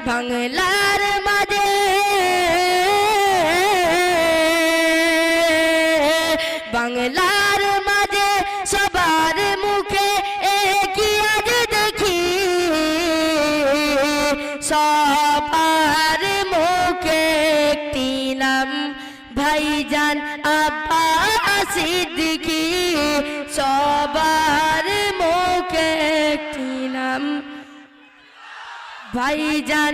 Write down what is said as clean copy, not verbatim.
বাংলার মাঝে বাংলার মাঝে সবার মুখে একই আজ দেখি সবার মুখে একটি নাম ভাইজান আব্বাস সিদ্দিকী সবার মুখে একটি নাম ভাইজান